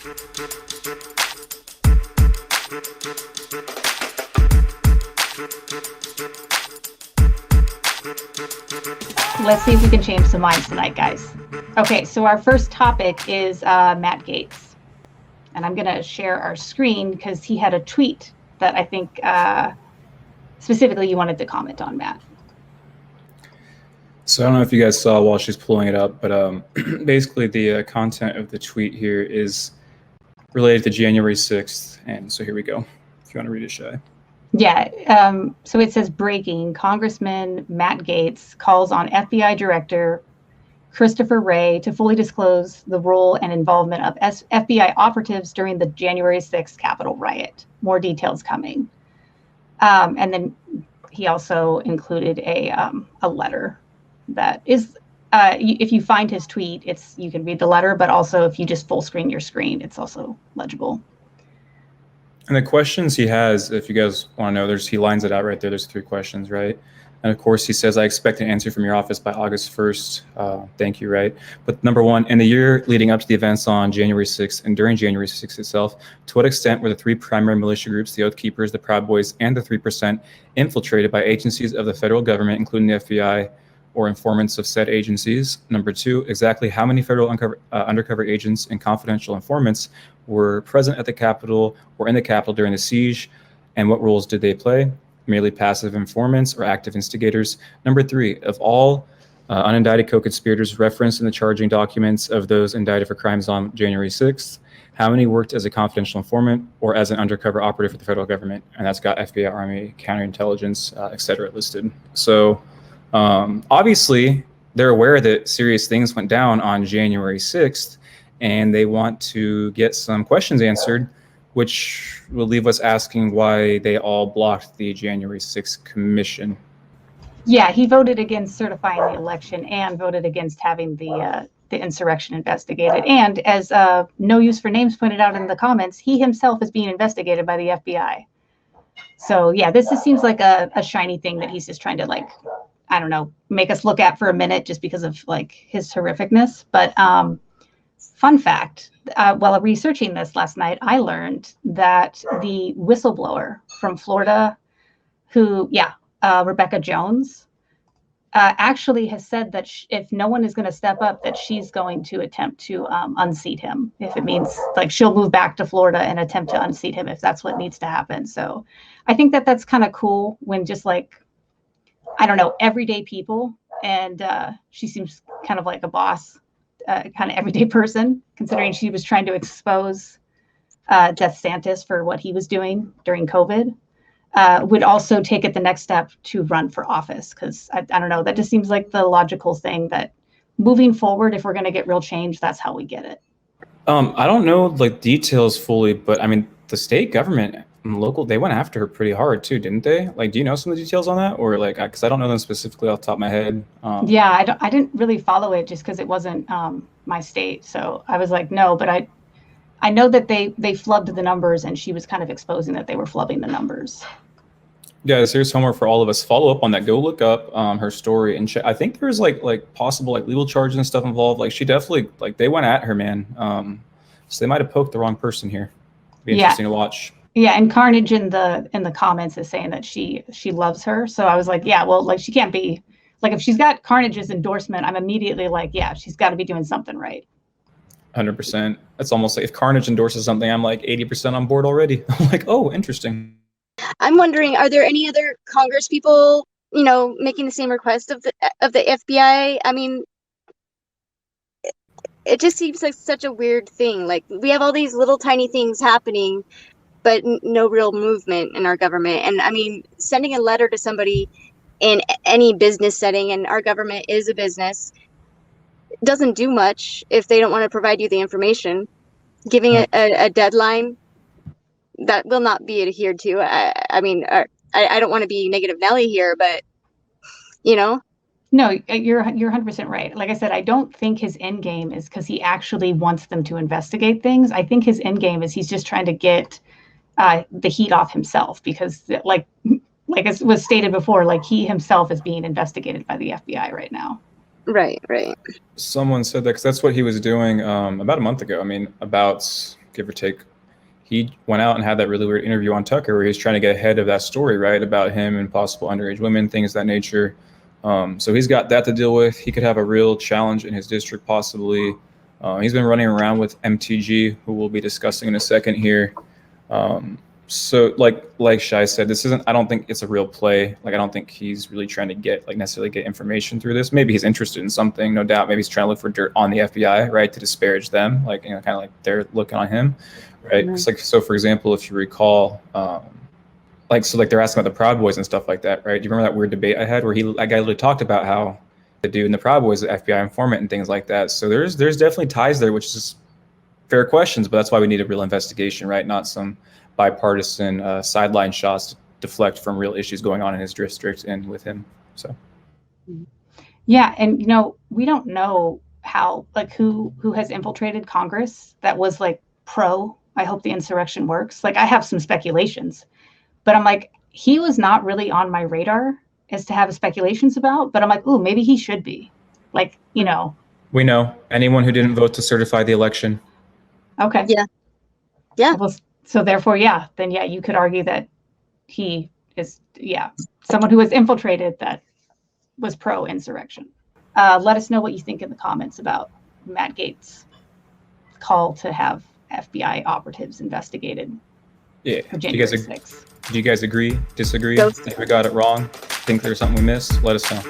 Let's see if we can change some minds tonight, guys. Okay, so our first topic is Matt Gaetz. And I'm going to share our screen because he had a tweet that I think specifically you wanted to comment on, Matt. So I don't know if you guys saw while she's pulling it up, but basically the content of the tweet here is related to January 6th. And so here we go, if you want to read it, Shy. Yeah, so it says breaking, Congressman Matt Gaetz calls on FBI Director Christor Wray to fully disclose the role and involvement of FBI operatives during the January 6th Capitol Riot. More details coming. And then he also included a letter that is, if you find his tweet, you can read the letter, but also if you just full screen your screen, it's also legible. And the questions he has, if you guys want to know, he lines it out right there. There's 3 questions, right? And of course, he says, I expect an answer from your office by August 1st. Thank you, right? But number 1, in the year leading up to the events on January 6th and during January 6th itself, to what extent were the 3 primary militia groups, the Oath Keepers, the Proud Boys, and the 3%, infiltrated by agencies of the federal government, including the FBI, or informants of said agencies? Number 2, exactly how many federal undercover agents and confidential informants were present at the Capitol or in the Capitol during the siege, and what roles did they play? Merely passive informants or active instigators? Number 3, of all unindicted co-conspirators referenced in the charging documents of those indicted for crimes on January 6th, how many worked as a confidential informant or as an undercover operative for the federal government? And that's got FBI, Army, counterintelligence, et cetera, listed. So obviously, they're aware that serious things went down on January 6th, and they want to get some questions answered, which will leave us asking why they all blocked the January 6th commission. Yeah, he voted against certifying the election and voted against having the insurrection investigated. And as No Use for Names pointed out in the comments, he himself is being investigated by the FBI. So yeah, this just seems like a shiny thing that he's just trying to, like, I don't know, make us look at for a minute just because of like his horrificness. But fun fact, while researching this last night, I learned that the whistleblower from Florida, Rebekah Jones, actually has said that if no one is going to step up, that she's going to attempt to unseat him. If it means like she'll move back to Florida and attempt to unseat him if that's what needs to happen. So I think that that's kind of cool when just like, I don't know, everyday people, and she seems kind of like a boss, kind of everyday person, considering she was trying to expose Jeff Santis for what he was doing during COVID, would also take it the next step to run for office. Because I don't know, that just seems like the logical thing that moving forward, if we're going to get real change, that's how we get it. I don't know like details fully, but I mean, the state government and local, they went after her pretty hard too, didn't they? Like, do you know some of the details on that? Or like, because I don't know them specifically off the top of my head. Yeah, I didn't really follow it just because it wasn't my state. So I was like, no, but I know that they flubbed the numbers, and she was kind of exposing that they were flubbing the numbers. Yeah, so here's homework for all of us. Follow up on that. Go look up her story, and I think there's like possible like legal charges and stuff involved. Like she definitely they went at her, man. So they might have poked the wrong person here. Be interesting to watch. Yeah, and Carnage in the comments is saying that she loves her. So I was like, yeah, well, like she can't be like, if she's got Carnage's endorsement, I'm immediately like, yeah, she's got to be doing something right. 100%. It's almost like if Carnage endorses something, I'm like 80% on board already. I'm like, oh, interesting. I'm wondering, are there any other Congress people, making the same request of the FBI? I mean, it just seems like such a weird thing. Like, we have all these little tiny things happening, but no real movement in our government. And I mean, sending a letter to somebody in any business setting, and our government is a business, doesn't do much if they don't want to provide you the information. Giving a deadline that will not be adhered to. I mean, I don't want to be negative Nelly here, but No, you're 100% right. Like I said, I don't think his end game is because he actually wants them to investigate things. I think his end game is he's just trying to get the heat off himself, because like it was stated before, like he himself is being investigated by the FBI right now. Right. Someone said that because that's what he was doing about a month ago. I mean, about give or take. He went out and had that really weird interview on Tucker where he was trying to get ahead of that story, right, about him and possible underage women, things of that nature. So he's got that to deal with. He could have a real challenge in his district, possibly. He's been running around with MTG, who we'll be discussing in a second here. So like Shai said, this isn't, I don't think it's a real play. Like, I don't think he's really trying to get, like, necessarily get information through this. Maybe he's interested in something, no doubt. Maybe he's trying to look for dirt on the FBI, right, to disparage them, like, you know, kind of like they're looking on him, right? Mm-hmm. Like, so for example, if you recall, like they're asking about the Proud Boys and stuff like that, right? Do you remember that weird debate I had where that guy literally talked about how the dude in the Proud Boys is an FBI informant and things like that? So there's definitely ties there, which is fair questions, but that's why we need a real investigation, right? Not some bipartisan sideline shots to deflect from real issues going on in his district and with him. So yeah, and you know, we don't know how, like, who has infiltrated Congress that was like pro I hope the insurrection works. Like, I have some speculations, but I'm like, he was not really on my radar as to have speculations about, but I'm like, ooh, maybe he should be. Like, you know, we know anyone who didn't vote to certify the election. Okay. Yeah. Well, so therefore, yeah, then yeah, you could argue that he is, someone who was infiltrated that was pro-insurrection. Let us know what you think in the comments about Matt Gaetz' call to have FBI operatives investigated. Yeah. For January 6th. Do you guys agree, disagree? Think we got it wrong? Think there's something we missed? Let us know.